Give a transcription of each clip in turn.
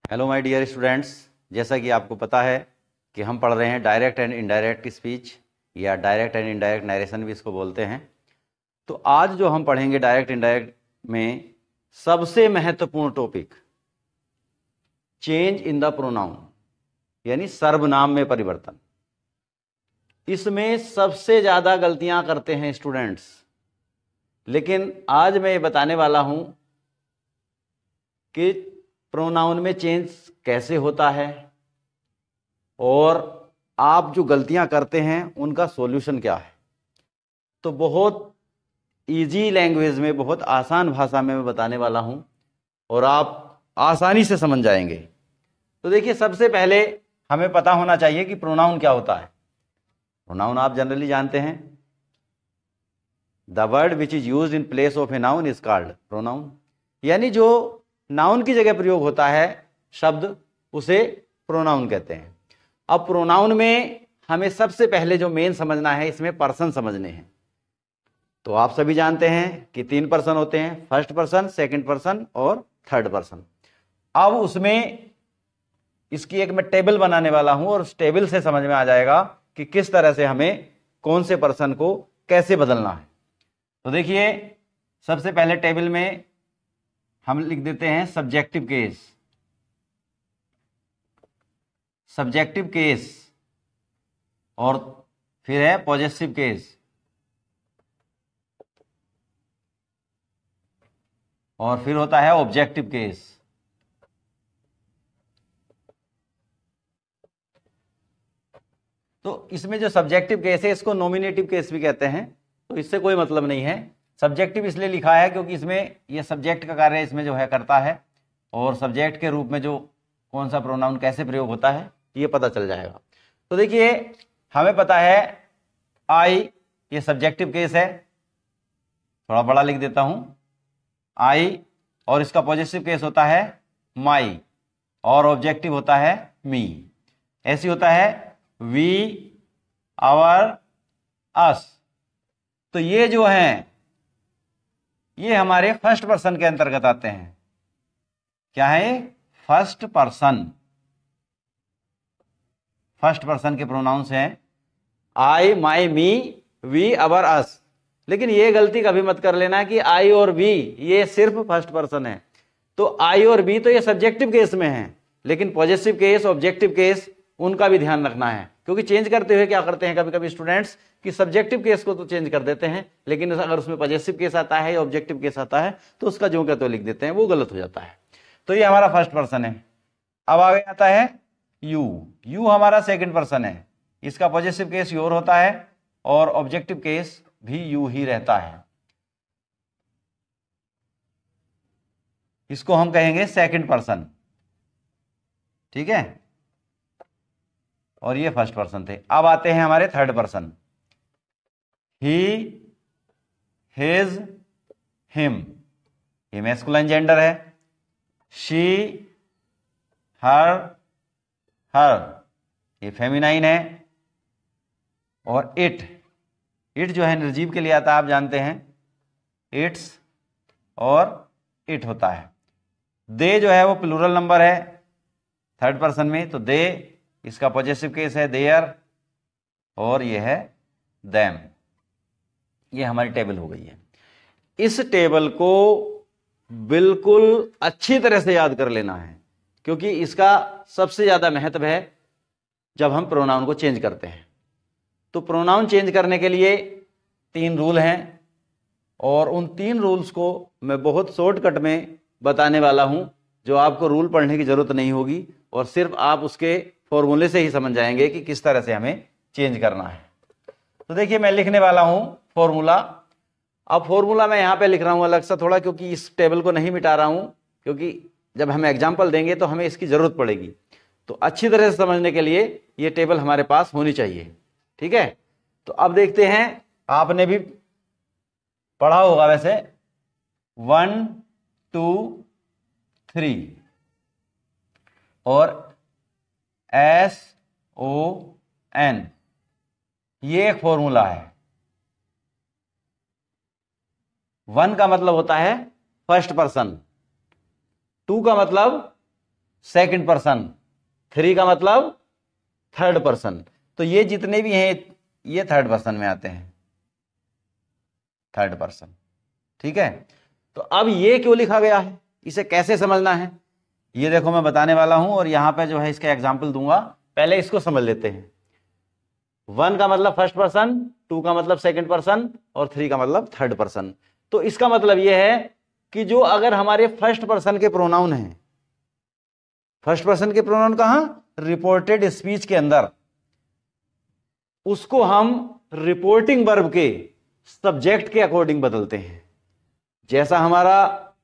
Hello my dear students, जैसा कि आपको पता है कि हम पढ़ रहे हैं डायरेक्ट एंड इनडायरेक्ट स्पीच या डायरेक्ट एंड इनडायरेक्ट नरेशन भी इसको बोलते हैं। तो आज जो हम पढ़ेंगे डायरेक्ट इनडायरेक्ट में सबसे महत्वपूर्ण topic change in the pronoun, यानी सर्वनाम में परिवर्तन। इसमें सबसे ज़्यादा गलतियां करते हैं स्टूडेंट्स, लेकिन आज मैं ये बताने वाला हूं कि प्रोनाउन में चेंज कैसे होता है और आप जो गलतियां करते हैं उनका सॉल्यूशन क्या है। तो बहुत इजी लैंग्वेज में, बहुत आसान भाषा में मैं बताने वाला हूं और आप आसानी से समझ जाएंगे। तो देखिए, सबसे पहले हमें पता होना चाहिए कि प्रोनाउन क्या होता है। प्रोनाउन आप जनरली जानते हैं, the word which is used in place of a noun is called pronoun, यानी जो नाउन की जगह प्रयोग होता है शब्द, उसे प्रोनाउन कहते हैं। अब प्रोनाउन में हमें सबसे पहले जो मेन समझना है, इसमें पर्सन समझने हैं। तो आप सभी जानते हैं कि 3 पर्सन होते हैं, फर्स्ट पर्सन, सेकंड पर्सन और थर्ड पर्सन। अब उसमें इसकी एक मैं टेबल बनाने वाला हूं और उस टेबल से समझ में आ जाएगा कि किस तरह से हमें कौन से पर्सन को कैसे बदलना है। तो देखिए, सबसे पहले टेबल में हम लिख देते हैं सब्जेक्टिव केस, सब्जेक्टिव केस, और फिर है पॉजेसिव केस, और फिर होता है ऑब्जेक्टिव केस। तो इसमें जो सब्जेक्टिव केस है, इसको नॉमिनेटिव केस भी कहते हैं, तो इससे कोई मतलब नहीं है। सब्जेक्टिव इसलिए लिखा है क्योंकि इसमें ये सब्जेक्ट का कार्य इसमें जो है करता है, और सब्जेक्ट के रूप में जो कौन सा प्रोनाउन कैसे प्रयोग होता है ये पता चल जाएगा। तो देखिए, हमें पता है आई, ये सब्जेक्टिव केस है, थोड़ा बड़ा लिख देता हूं, आई, और इसका पॉजिटिव केस होता है माई, और ऑब्जेक्टिव होता है मी। ऐसी होता है वी, आवर, अस। तो ये जो हैं ये हमारे फर्स्ट पर्सन के अंतर्गत आते हैं। क्या है ये? First person. फर्स्ट पर्सन के प्रोनाउंस हैं आई, माई, मी, वी, अवर, अस। लेकिन ये गलती कभी मत कर लेना कि आई और वी ये सिर्फ फर्स्ट पर्सन है। तो आई और वी तो ये सब्जेक्टिव केस में है, लेकिन पॉजिटिव केस, ऑब्जेक्टिव केस, उनका भी ध्यान रखना है। क्योंकि चेंज करते हुए क्या करते हैं कभी कभी स्टूडेंट्स कि सब्जेक्टिव केस को तो चेंज कर देते हैं, लेकिन अगर उसमें पॉजिटिव केस आता है या ऑब्जेक्टिव केस आता है तो उसका जो क्या तो लिख देते हैं, वो गलत हो जाता है। तो ये हमारा फर्स्ट पर्सन है। अब आगे आता है यू। यू हमारा सेकंड पर्सन है, इसका पॉजिटिव केस योर होता है और ऑब्जेक्टिव केस भी यू ही रहता है। इसको हम कहेंगे सेकंड पर्सन, ठीक है। और ये फर्स्ट पर्सन थे। अब आते हैं हमारे थर्ड पर्सन, ही, हिज, हिम, ये मैस्कुलाइन जेंडर है। शी, हर, हर, ये फेमिनाइन है। और इट, इट जो है निर्जीव के लिए आता है, आप जानते हैं, इट्स और इट होता है। दे जो है वो प्लूरल नंबर है थर्ड पर्सन में, तो दे, इसका पॉजिटिव केस है देयर, और ये है देम। ये हमारी टेबल हो गई है। इस टेबल को बिल्कुल अच्छी तरह से याद कर लेना है, क्योंकि इसका सबसे ज्यादा महत्व है जब हम प्रोनाउन को चेंज करते हैं। तो प्रोनाउन चेंज करने के लिए 3 रूल हैं, और उन 3 रूल्स को मैं बहुत शॉर्टकट में बताने वाला हूं, जो आपको रूल पढ़ने की जरूरत नहीं होगी, और सिर्फ आप उसके फॉर्मूले से ही समझ जाएंगे कि किस तरह से हमें चेंज करना है। तो देखिए, मैं लिखने वाला हूं फॉर्मूला। अब फॉर्मूला मैं यहां पे लिख रहा हूं अलग सा थोड़ा, क्योंकि इस टेबल को नहीं मिटा रहा हूं, क्योंकि जब हम एग्जाम्पल देंगे तो हमें इसकी जरूरत पड़ेगी। तो अच्छी तरह से समझने के लिए ये टेबल हमारे पास होनी चाहिए, ठीक है। तो अब देखते हैं, आपने भी पढ़ा होगा वैसे, 1, 2, 3 और SON, ये एक फॉर्मूला है। 1 का मतलब होता है फर्स्ट पर्सन, 2 का मतलब सेकंड पर्सन, थ्री का मतलब थर्ड पर्सन। तो ये जितने भी हैं ये थर्ड पर्सन में आते हैं, थर्ड पर्सन। ठीक है, तो अब ये क्यों लिखा गया है, इसे कैसे समझना है, ये देखो मैं बताने वाला हूं, और यहां पे जो है इसका एग्जाम्पल दूंगा। पहले इसको समझ लेते हैं। वन का मतलब फर्स्ट पर्सन, टू का मतलब सेकंड पर्सन, और थ्री का मतलब थर्ड पर्सन। तो इसका मतलब यह है कि जो अगर हमारे फर्स्ट पर्सन के प्रोनाउन हैं, फर्स्ट पर्सन के प्रोनाउन कहां, रिपोर्टेड स्पीच के अंदर, उसको हम रिपोर्टिंग वर्ब के सब्जेक्ट के अकॉर्डिंग बदलते हैं। जैसा हमारा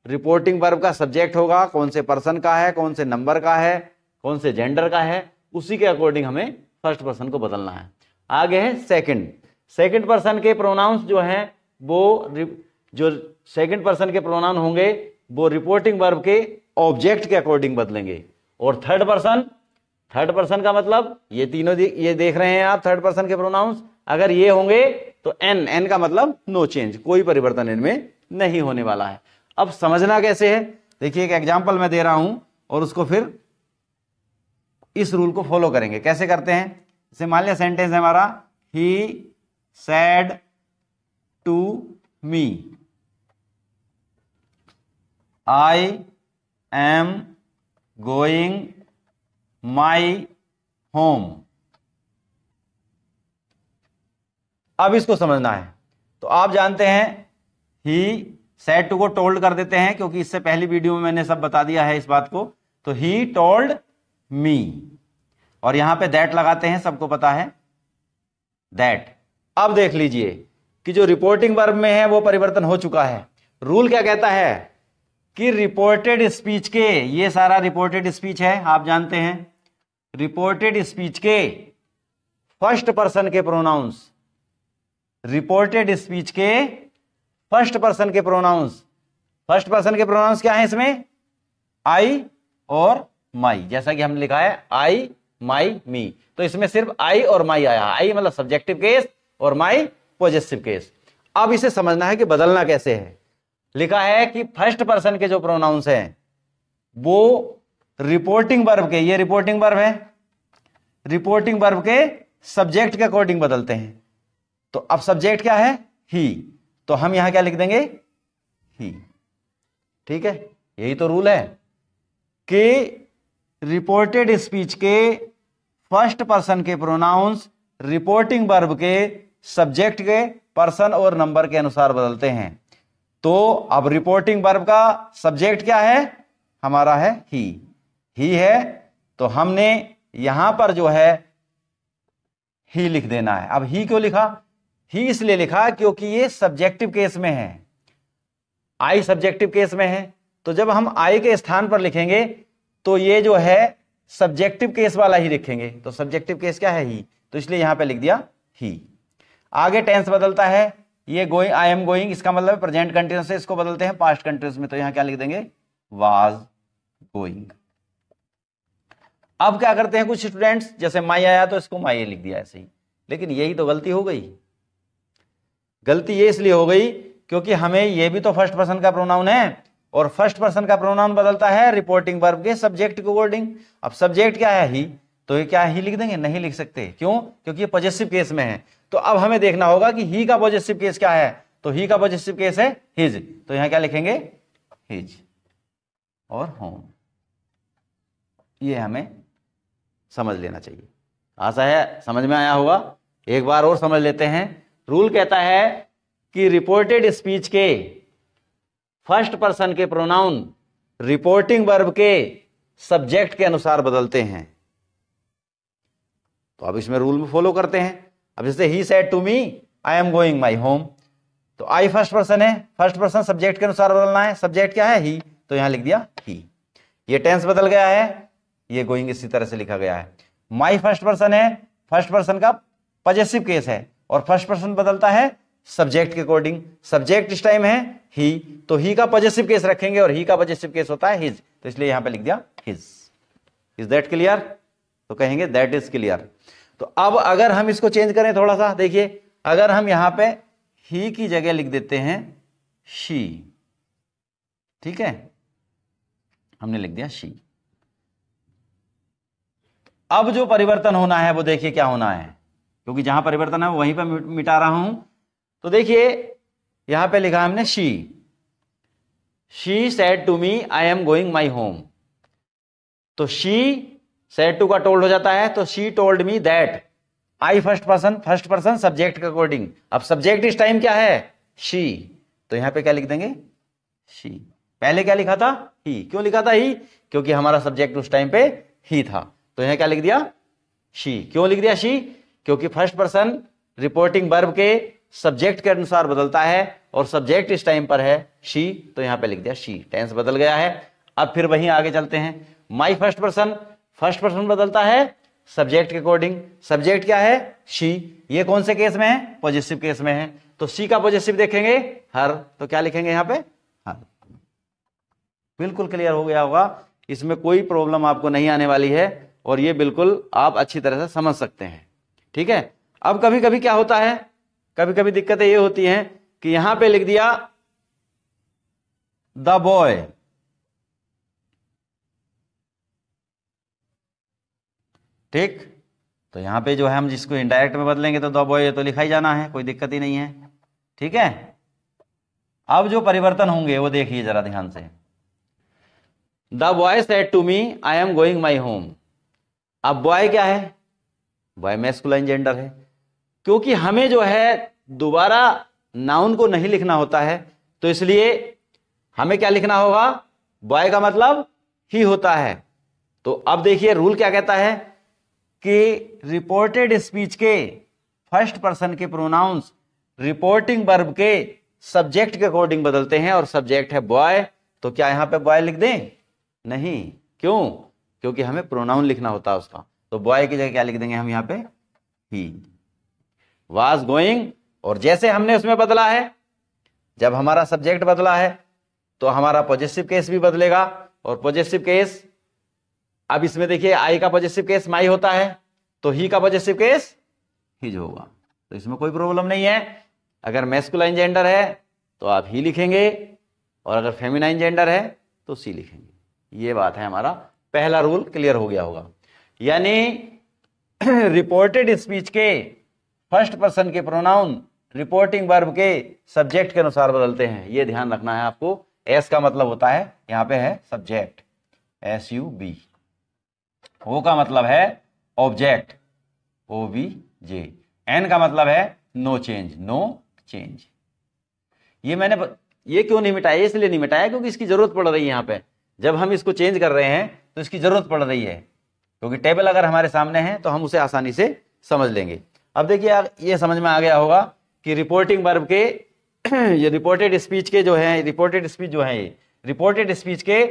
रिपोर्टिंग वर्ब का सब्जेक्ट होगा, कौन से पर्सन का है, कौन से नंबर का है, कौन से जेंडर का है, उसी के अकॉर्डिंग हमें फर्स्ट पर्सन को बदलना है। आगे है सेकंड। सेकंड पर्सन के प्रोनाउंस जो हैं वो जो सेकंड पर्सन के प्रोनाउन होंगे वो रिपोर्टिंग वर्ब के ऑब्जेक्ट के अकॉर्डिंग बदलेंगे। और थर्ड पर्सन, थर्ड पर्सन का मतलब ये तीनों ये देख रहे हैं आप, थर्ड पर्सन के प्रोनाउंस अगर ये होंगे तो एन, एन का मतलब नो चेंज, कोई परिवर्तन इनमें नहीं होने वाला है। अब समझना कैसे है, देखिए एक एग्जांपल मैं दे रहा हूं और उसको फिर इस रूल को फॉलो करेंगे। कैसे करते हैं, जैसे मान लिया सेंटेंस है हमारा, he said to me I am going my home. अब इसको समझना है, तो आप जानते हैं ही सेड टू को टोल्ड कर देते हैं, क्योंकि इससे पहली वीडियो में मैंने सब बता दिया है इस बात को। तो ही टोल्ड मी, और यहां पे दैट लगाते हैं, सबको पता है दैट। अब देख लीजिए कि जो रिपोर्टिंग वर्ब में है वो परिवर्तन हो चुका है। रूल क्या कहता है कि रिपोर्टेड स्पीच के, ये सारा रिपोर्टेड स्पीच है आप जानते हैं, रिपोर्टेड स्पीच के फर्स्ट पर्सन के प्रोनाउंस, रिपोर्टेड स्पीच के फर्स्ट पर्सन के प्रोनाउंस, फर्स्ट पर्सन के प्रोनाउंस क्या है इसमें, आई और माई। जैसा कि हमने लिखा है आई माई मी, तो इसमें सिर्फ आई और माई आया। आई मतलब सब्जेक्टिव केस और माई पॉजेसिव केस। अब इसे समझना है कि बदलना कैसे है। लिखा है कि फर्स्ट पर्सन के जो प्रोनाउंस हैं वो रिपोर्टिंग वर्ब के, ये रिपोर्टिंग वर्ब है, रिपोर्टिंग वर्ब के सब्जेक्ट के अकॉर्डिंग बदलते हैं। तो अब सब्जेक्ट क्या है, ही, तो हम यहां क्या लिख देंगे, ही। ठीक है, यही तो रूल है कि रिपोर्टेड स्पीच के फर्स्ट पर्सन के प्रोनाउंस रिपोर्टिंग वर्ब के सब्जेक्ट के पर्सन और नंबर के अनुसार बदलते हैं। तो अब रिपोर्टिंग वर्ब का सब्जेक्ट क्या है, हमारा है ही है, तो हमने यहां पर जो है ही लिख देना है। अब ही क्यों लिखा, ही इसलिए लिखा क्योंकि ये सब्जेक्टिव केस में है, आई सब्जेक्टिव केस में है। तो जब हम आई के स्थान पर लिखेंगे तो ये जो है सब्जेक्टिव केस वाला ही लिखेंगे। तो सब्जेक्टिव केस क्या है, ही, तो इसलिए यहां पे लिख दिया ही। आगे टेंस बदलता है, ये गोइंग, आई एम गोइंग, इसका मतलब प्रेजेंट कंटिन्यूअस से इसको बदलते हैं पास्ट कंटिन्यूअस में, तो यहां क्या लिख देंगे, वाज गोइंग। अब क्या करते हैं कुछ स्टूडेंट्स, जैसे माई आया तो इसको माई लिख दिया ऐसे ही, लेकिन यही तो गलती हो गई। गलती ये इसलिए हो गई क्योंकि हमें ये भी तो फर्स्ट पर्सन का प्रोनाउन है, और फर्स्ट पर्सन का प्रोनाउन बदलता है रिपोर्टिंग वर्ब के सब्जेक्ट के अकॉर्डिंग। अब सब्जेक्ट क्या है, ही, तो ये क्या ही लिख देंगे, नहीं लिख सकते। क्यों, क्योंकि ये पॉजेसिव केस में है। तो अब हमें देखना होगा कि ही का पॉजेसिव केस क्या है, तो ही का पॉजेसिव केस है हिज, तो यहां क्या लिखेंगे, हिज और होम। ये हमें समझ लेना चाहिए। आशा है समझ में आया होगा। एक बार और समझ लेते हैं। रूल कहता है कि रिपोर्टेड स्पीच के फर्स्ट पर्सन के प्रोनाउन रिपोर्टिंग वर्ब के सब्जेक्ट के अनुसार बदलते हैं। तो अब इसमें रूल में फॉलो करते हैं। अब जैसे he said to me I am going my home, तो आई फर्स्ट पर्सन है, फर्स्ट पर्सन सब्जेक्ट के अनुसार बदलना है। सब्जेक्ट क्या है, ही, तो यहां लिख दिया ही। ये टेंस बदल गया है, ये गोइंग इसी तरह से लिखा गया है। माई फर्स्ट पर्सन है, फर्स्ट पर्सन का पॉजेसिव केस है, और फर्स्ट पर्सन बदलता है सब्जेक्ट के अकॉर्डिंग। सब्जेक्ट इस टाइम है ही, तो ही का पॉजेसिव केस रखेंगे, और ही का पॉजेसिव केस होता है हिज, तो इसलिए यहां पे लिख दिया हिज। इज दैट क्लियर, तो कहेंगे दैट इज क्लियर। तो अब अगर हम इसको चेंज करें थोड़ा सा, देखिए अगर हम यहां पे ही की जगह लिख देते हैं शी, ठीक है, हमने लिख दिया शी, अब जो परिवर्तन होना है वो देखिए क्या होना है, क्योंकि जहां परिवर्तन है वहीं पर मिटा रहा हूं। तो देखिए यहां पे लिखा हमने she said to me I am going my home. तो शी सेड टू का टोल्ड हो जाता है, तो she told me that. I first person subject के अकॉर्डिंग। अब सब्जेक्ट इस टाइम क्या है? शी। तो यहां पे क्या लिख देंगे? शी। पहले क्या लिखा था? ही। क्यों लिखा था ही? क्योंकि हमारा सब्जेक्ट उस टाइम पे ही था। तो यहां क्या लिख दिया? शी। क्यों लिख दिया शी? क्योंकि फर्स्ट पर्सन रिपोर्टिंग वर्ब के सब्जेक्ट के अनुसार बदलता है और सब्जेक्ट इस टाइम पर है शी, तो यहां पे लिख दिया शी। टेंस बदल गया है। अब फिर वहीं आगे चलते हैं। माई फर्स्ट पर्सन बदलता है सब्जेक्ट के अकॉर्डिंग। सब्जेक्ट क्या है? शी। ये कौन से केस में है? पॉजिटिव केस में है। तो शी का पॉजिटिव देखेंगे हर, तो क्या लिखेंगे यहां पे? हर। बिल्कुल क्लियर हो गया होगा, इसमें कोई प्रॉब्लम आपको नहीं आने वाली है और ये बिल्कुल आप अच्छी तरह से समझ सकते हैं। ठीक है। अब कभी कभी क्या होता है, कभी कभी दिक्कतें ये होती हैं कि यहां पे लिख दिया द बॉय, ठीक। तो यहां पे जो है हम जिसको इनडायरेक्ट में बदलेंगे तो द बॉय तो लिखा ही जाना है, कोई दिक्कत ही नहीं है। ठीक है। अब जो परिवर्तन होंगे वो देखिए जरा ध्यान से। The boy said to me I am going my home. अब बॉय क्या है? बॉय मैस्कुलाइन जेंडर है। क्योंकि हमें जो है दोबारा नाउन को नहीं लिखना होता है, तो इसलिए हमें क्या लिखना होगा? बॉय का मतलब ही होता है। तो अब देखिए रूल क्या कहता है कि रिपोर्टेड स्पीच के फर्स्ट पर्सन के प्रोनाउंस रिपोर्टिंग वर्ब के सब्जेक्ट के अकॉर्डिंग बदलते हैं, और सब्जेक्ट है बॉय। तो क्या यहां पे बॉय लिख दें? नहीं। क्यों? क्योंकि हमें प्रोनाउन लिखना होता है उसका। तो बॉय की जगह क्या लिख देंगे हम यहां पे? He was going. और जैसे हमने उसमें बदला है, जब हमारा सब्जेक्ट बदला है तो हमारा पॉजिटिव केस भी बदलेगा। और पॉजिटिव केस, अब इसमें देखिए आई का पॉजिटिव केस माई होता है, तो ही का पॉजिटिव केस हिज होगा। तो इसमें कोई प्रॉब्लम नहीं है। अगर मैस्कुलाइन जेंडर है तो आप ही लिखेंगे, और अगर फेमिनाइन जेंडर है तो सी लिखेंगे। ये बात है, हमारा पहला रूल क्लियर हो गया होगा। यानी रिपोर्टेड स्पीच के फर्स्ट पर्सन के प्रोनाउन रिपोर्टिंग वर्ब के सब्जेक्ट के अनुसार बदलते हैं। ये ध्यान रखना है आपको। एस का मतलब होता है, यहां पे है सब्जेक्ट, SUB। ओ का मतलब है ऑब्जेक्ट, OBJ। एन का मतलब है नो चेंज, नो चेंज। ये क्यों नहीं मिटाया? इसलिए नहीं मिटाया क्योंकि इसकी जरूरत पड़ रही है। यहां पे जब हम इसको चेंज कर रहे हैं तो इसकी जरूरत पड़ रही है, क्योंकि टेबल अगर हमारे सामने है तो हम उसे आसानी से समझ लेंगे। अब देखिए ये समझ में आ गया होगा कि रिपोर्टिंग वर्ब के ये रिपोर्टेड स्पीच के जो है, रिपोर्टेड स्पीच जो है, ये रिपोर्टेड स्पीच के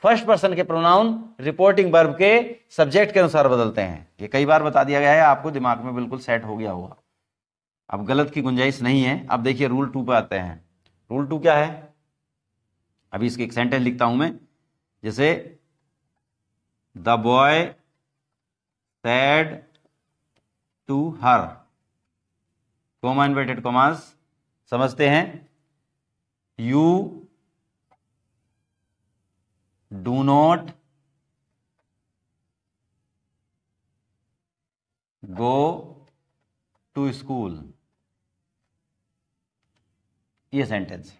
फर्स्ट पर्सन के प्रोनाउन रिपोर्टिंग वर्ब के सब्जेक्ट के अनुसार बदलते हैं। ये कई बार बता दिया गया है, आपको दिमाग में बिल्कुल सेट हो गया होगा, अब गलत की गुंजाइश नहीं है। अब देखिए रूल 2 पे आते हैं। रूल 2 क्या है? अभी इसके एक सेंटेंस लिखता हूं मैं, जैसे the boy said to her, comma inverted commas समझते हैं, you do not go to school. ये सेंटेंस।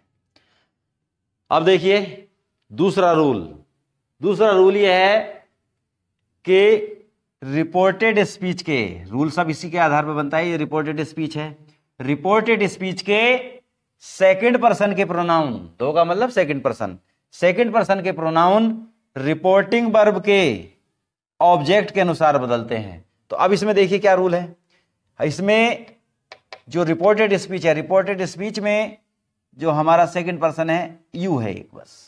अब देखिए दूसरा रूल ये है कि रिपोर्टेड स्पीच के, रूल सब इसी के आधार पर बनता है। ये रिपोर्टेड स्पीच है। रिपोर्टेड स्पीच के सेकंड पर्सन के प्रोनाउन, दो का मतलब सेकंड पर्सन, सेकंड पर्सन के प्रोनाउन रिपोर्टिंग वर्ब के ऑब्जेक्ट के अनुसार बदलते हैं। तो अब इसमें देखिए क्या रूल है। इसमें जो रिपोर्टेड स्पीच है, रिपोर्टेड स्पीच में जो हमारा सेकंड पर्सन है यू है एक बस।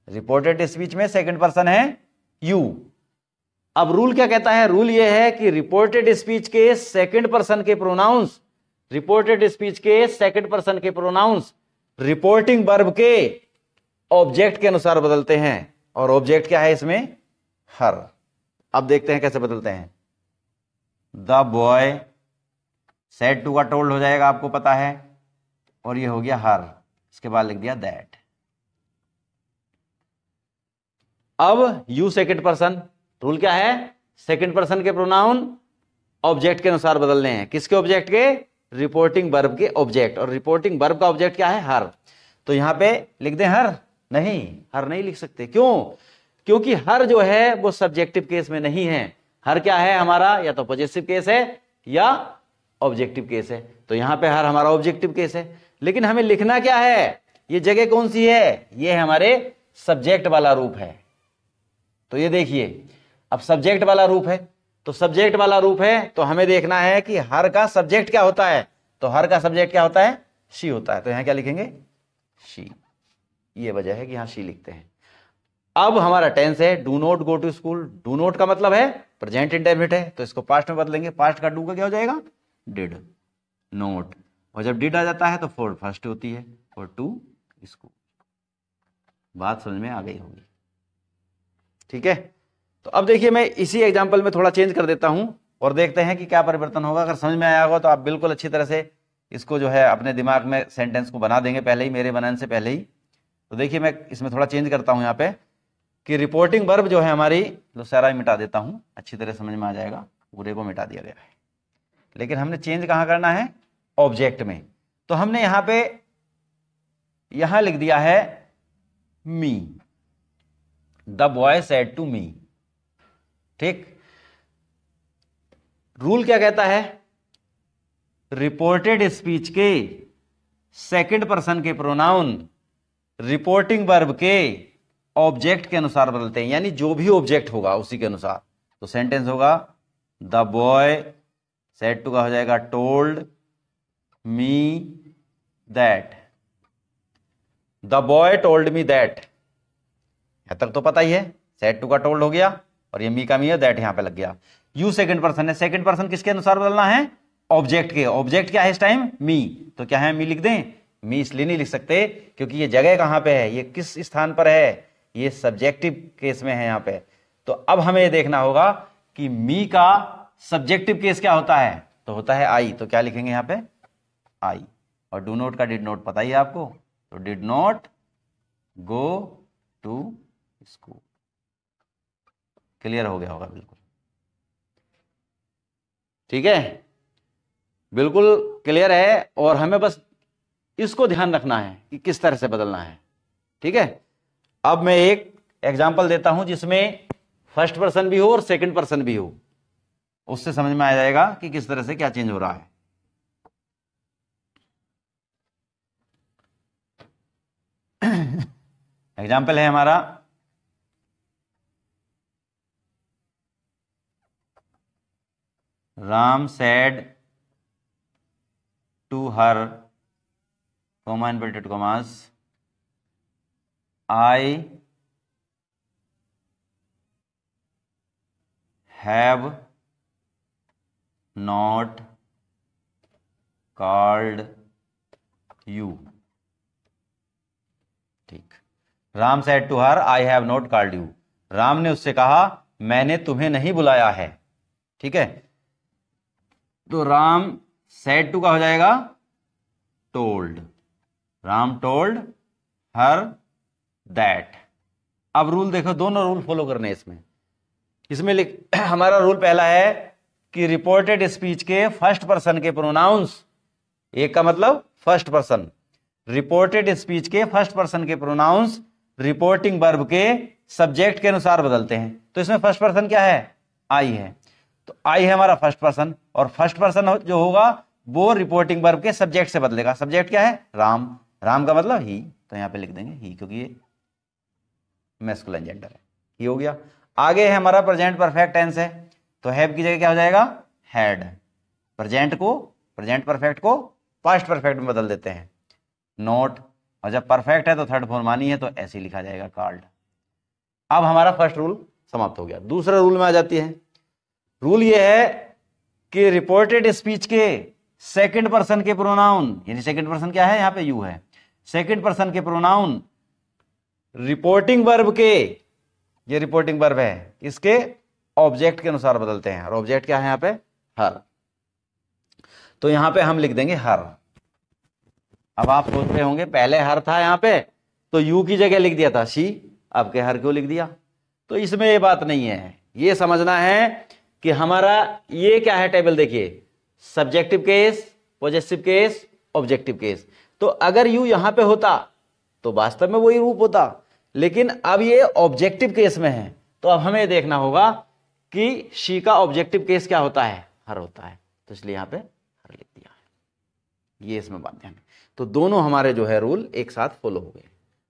रिपोर्टेड स्पीच में सेकंड पर्सन है यू। अब रूल क्या कहता है? रूल यह है कि रिपोर्टेड स्पीच के सेकंड पर्सन के प्रोनाउंस, रिपोर्टेड स्पीच के सेकंड पर्सन के प्रोनाउंस रिपोर्टिंग वर्ब के ऑब्जेक्ट के अनुसार बदलते हैं। और ऑब्जेक्ट क्या है इसमें? हर। अब देखते हैं कैसे बदलते हैं। द बॉय, सेड टू का टोल्ड हो जाएगा, आपको पता है, और ये हो गया हर, इसके बाद लिख दिया दैट। अब यू सेकंड पर्सन, रूल क्या है, सेकंड पर्सन के प्रोनाउन ऑब्जेक्ट के अनुसार बदलने हैं। किसके ऑब्जेक्ट के, रिपोर्टिंग वर्ब के ऑब्जेक्ट। और रिपोर्टिंग वर्ब का ऑब्जेक्ट क्या है, हर। तो यहां पे लिख दें हर, नहीं हर नहीं लिख सकते। क्यों, क्योंकि हर जो है वो सब्जेक्टिव केस में नहीं है। हर क्या है हमारा, या तो पॉजिटिव केस है या ऑब्जेक्टिव केस है। तो यहां पे हर हमारा ऑब्जेक्टिव केस है। लेकिन हमें लिखना क्या है, ये जगह कौन सी है, ये हमारे सब्जेक्ट वाला रूप है। तो ये देखिए, अब सब्जेक्ट वाला रूप है, तो सब्जेक्ट वाला रूप है तो हमें देखना है कि हर का सब्जेक्ट क्या होता है। तो हर का सब्जेक्ट क्या होता है, शी होता है। तो यहां क्या लिखेंगे, शी। ये वजह है कि यहां शी लिखते हैं। अब हमारा टेंस है do not go to school. Do not का मतलब है प्रेजेंट इंडेफिनिट है, तो इसको पास्ट में बदलेंगे। पास्ट का डू का क्या हो जाएगा, डिड नॉट। और जब डिड आ जाता है तो फॉर फर्स्ट होती है, फॉर टू स्कूल। बात समझ में आ गई होगी, ठीक है। तो अब देखिए, मैं इसी एग्जाम्पल में थोड़ा चेंज कर देता हूं और देखते हैं कि क्या परिवर्तन होगा। अगर समझ में आया होगा तो आप बिल्कुल अच्छी तरह से इसको जो है अपने दिमाग में सेंटेंस को बना देंगे पहले ही, मेरे बनाने से पहले ही। तो देखिए, मैं इसमें थोड़ा चेंज करता हूं यहाँ पे कि रिपोर्टिंग वर्ब जो है हमारी, लो सारा मिटा देता हूं, अच्छी तरह समझ में आ जाएगा। पूरे को मिटा दिया गया है, लेकिन हमने चेंज कहां करना है, ऑब्जेक्ट में। तो हमने यहां पे यहां लिख दिया है me, the boy said to me. ठीक, रूल क्या कहता है, रिपोर्टेड स्पीच के सेकंड पर्सन के प्रोनाउन रिपोर्टिंग वर्ब के ऑब्जेक्ट के अनुसार बदलते हैं, यानी जो भी ऑब्जेक्ट होगा उसी के अनुसार। तो सेंटेंस होगा द बॉय सेड टू का हो जाएगा told me that, the boy told me that. यहां तक तो पता ही है, सेड टू का टोल्ड हो गया और ये मी का मी है, दैट यहां पे लग गया। यू सेकंड पर्सन है, सेकंड पर्सन किसके अनुसार बदलना है, ऑब्जेक्ट के। ऑब्जेक्ट क्या है इस टाइम, मी। तो क्या है, मी लिख दें। मी इसलिए नहीं लिख सकते क्योंकि ये जगह कहां पे है, ये किस स्थान पर है, ये सब्जेक्टिव केस में है यहां पे। तो अब हमें ये देखना होगा कि मी का सब्जेक्टिव केस क्या होता है, तो होता है आई। तो क्या लिखेंगे यहां पे, आई। और डू नॉट का डिड नॉट पता ही है आपको, तो did not go to school. Clear हो गया होगा बिल्कुल, ठीक है, बिल्कुल क्लियर है। और हमें बस इसको ध्यान रखना है कि किस तरह से बदलना है, ठीक है। अब मैं एक एग्जांपल देता हूं जिसमें फर्स्ट पर्सन भी हो और सेकंड पर्सन भी हो, उससे समझ में आ जाएगा कि किस तरह से क्या चेंज हो रहा है। एग्जाम्पल है हमारा, Ram said to her, comma inverted commas, I have not called you. ठीक, Ram said to her I have not called you. Ram ने उससे कहा मैंने तुम्हें नहीं बुलाया है, ठीक है। तो राम सेड टू का हो जाएगा told, Ram told her that. अब रूल देखो, दोनों रूल फॉलो करने इसमें हमारा रूल पहला है कि रिपोर्टेड स्पीच के फर्स्ट पर्सन के प्रोनाउंस, एक का मतलब फर्स्ट पर्सन, रिपोर्टेड स्पीच के फर्स्ट पर्सन के प्रोनाउंस रिपोर्टिंग वर्ब के सब्जेक्ट के अनुसार बदलते हैं। तो इसमें फर्स्ट पर्सन क्या है, आई है। तो आई है हमारा फर्स्ट पर्सन, और फर्स्ट पर्सन जो होगा वो रिपोर्टिंग वर्ब के सब्जेक्ट से बदलेगा। सब्जेक्ट क्या है, राम। राम का मतलब ही, तो यहां पे लिख देंगे ही, क्योंकि ये मैस्कुलिन जेंडर है, ही हो गया। आगे है हमारा प्रेजेंट परफेक्ट टेंस है, तो हैव की जगह क्या हो जाएगा, हैड। प्रेजेंट परफेक्ट को पास्ट परफेक्ट में बदल देते हैं, नॉट। और जब परफेक्ट है तो थर्ड फॉर्म मानी है, तो ऐसे ही लिखा जाएगा, कॉल्ड। अब हमारा फर्स्ट रूल समाप्त हो गया। दूसरे रूल में आ जाती है। रूल ये है कि रिपोर्टेड स्पीच के सेकंड पर्सन के प्रोनाउन, यानी सेकंड पर्सन क्या है, यहां पे यू है, सेकंड पर्सन के प्रोनाउन रिपोर्टिंग वर्ब के, ये रिपोर्टिंग वर्ब है, इसके ऑब्जेक्ट के अनुसार बदलते हैं। और ऑब्जेक्ट क्या है यहां पे, हर। तो यहां पे हम लिख देंगे हर। अब आप सोच रहे होंगे पहले हर था यहां पे, तो यू की जगह लिख दिया था शी, अब के हर क्यों लिख दिया। तो इसमें ये बात नहीं है, ये समझना है कि हमारा ये क्या है टेबल, देखिए subjective case, possessive case, objective case. तो अगर यू यहां पे होता तो वास्तव में वही रूप होता, लेकिन अब ये ऑब्जेक्टिव केस में है, तो अब हमें देखना होगा कि शी का ऑब्जेक्टिव केस क्या होता है, हर होता है, तो इसलिए यहां पे हर लिख दिया है। ये इसमें बात ध्यान है। तो दोनों हमारे जो है रूल एक साथ फॉलो हो गए।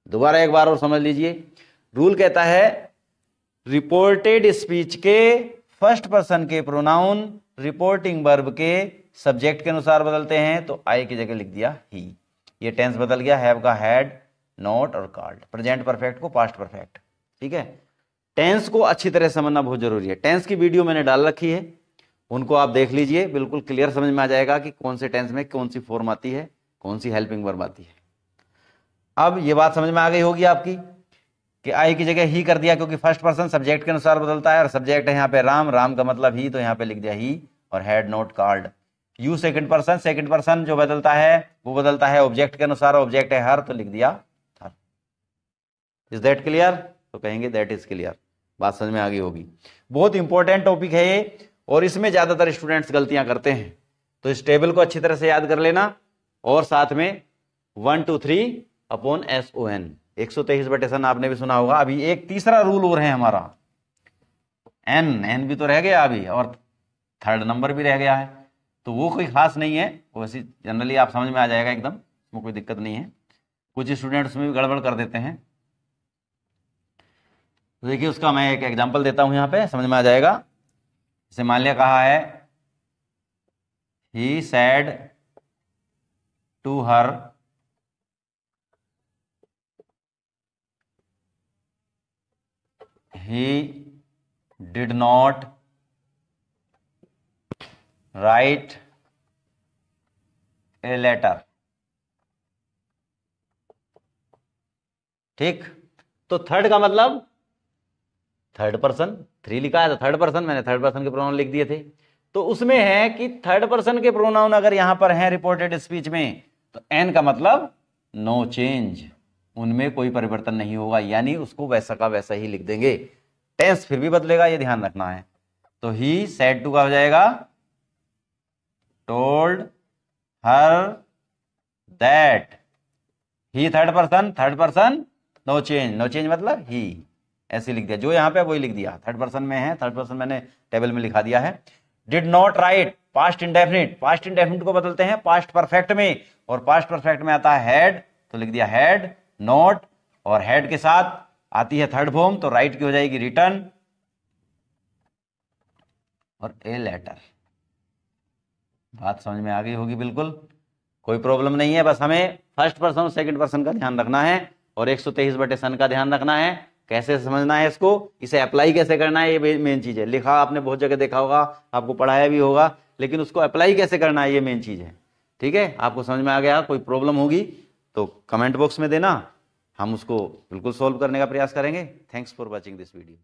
दोबारा एक बार और समझ लीजिए। रूल कहता है रिपोर्टेड स्पीच के फर्स्ट पर्सन के प्रोनाउन रिपोर्टिंग वर्ब के सब्जेक्ट के अनुसार बदलते हैं, तो आई की जगह लिख दिया ही। ये टेंस बदल गया, हैव का हैड, नॉट और कॉल्ड। प्रेजेंट परफेक्ट को पास्ट परफेक्ट। ठीक है, टेंस को अच्छी तरह समझना बहुत जरूरी है। टेंस की वीडियो मैंने डाल रखी है, उनको आप देख लीजिए, बिल्कुल क्लियर समझ में आ जाएगा कि कौन से टेंस में कौन सी फॉर्म आती है, कौन सी हेल्पिंग वर्ब आती है। अब ये बात समझ में आ गई होगी आपकी कि आई की जगह ही कर दिया, क्योंकि फर्स्ट पर्सन सब्जेक्ट के अनुसार बदलता है, और सब्जेक्ट है यहाँ पे राम, राम का मतलब ही, तो यहाँ पे लिख दिया ही, और had not called. You second person जो बदलता है वो बदलता है ऑब्जेक्ट के अनुसार, ऑब्जेक्ट है हर, तो लिख दिया हर। Is that clear? तो कहेंगे दैट इज क्लियर। बात समझ में आ गई होगी। बहुत इंपॉर्टेंट टॉपिक है ये, और इसमें ज्यादातर स्टूडेंट्स गलतियां करते हैं, तो इस टेबल को अच्छी तरह से याद कर लेना, और साथ में 1 2 3 अपॉन SON 123/सन आपने भी सुना होगा। अभी एक तीसरा रूल और है हमारा, एन भी तो रह गया अभी, और थर्ड नंबर भी रह गया है, तो वो कोई खास नहीं है, वैसे जनरली आप समझ में आ जाएगा एकदम, उसमें कोई दिक्कत नहीं है। कुछ स्टूडेंट्स में भी गड़बड़ कर देते हैं। तो देखिए उसका मैं एक एग्जांपल देता हूं, यहां पे समझ में आ जाएगा। जैसे मान लिया कहा है he said to her he did not write a letter। ठीक, तो थर्ड का मतलब थर्ड पर्सन, 3 लिखा है तो थर्ड पर्सन, मैंने थर्ड पर्सन के प्रोनाउन लिख दिए थे। तो उसमें है कि थर्ड पर्सन के प्रोनाउन अगर यहां पर हैं रिपोर्टेड स्पीच में, तो एन का मतलब नो चेंज, उनमें कोई परिवर्तन नहीं होगा, यानी उसको वैसा का वैसा ही लिख देंगे। टेंस फिर भी बदलेगा, ये ध्यान रखना है। तो ही सेड टू का हो जाएगा told her that. He third person no change मतलब ही, ऐसे लिख दिया, जो यहां पे वही लिख दिया। थर्ड पर्सन में है, थर्ड पर्सन मैंने टेबल में लिखा दिया है। Did not right past indefinite को बदलते हैं पास्ट परफेक्ट में, और पास्ट परफेक्ट में आता है हैड, तो लिख दिया हैड नॉट, और हैड के साथ आती है थर्ड फॉर्म, तो राइट की हो जाएगी रिटर्न और ए लेटर। बात समझ में आ गई होगी बिल्कुल, कोई प्रॉब्लम नहीं है। बस हमें फर्स्ट पर्सन और सेकंड पर्सन का ध्यान रखना है, और 123/सन का ध्यान रखना है। कैसे समझना है इसको, इसे अप्लाई कैसे करना है, ये मेन चीज है। लिखा आपने बहुत जगह देखा होगा, आपको पढ़ाया भी होगा, लेकिन उसको अप्लाई कैसे करना है, ये मेन चीज है। ठीक है, आपको समझ में आ गया? कोई प्रॉब्लम होगी तो कमेंट बॉक्स में देना, हम उसको बिल्कुल सॉल्व करने का प्रयास करेंगे। Thanks for watching this video.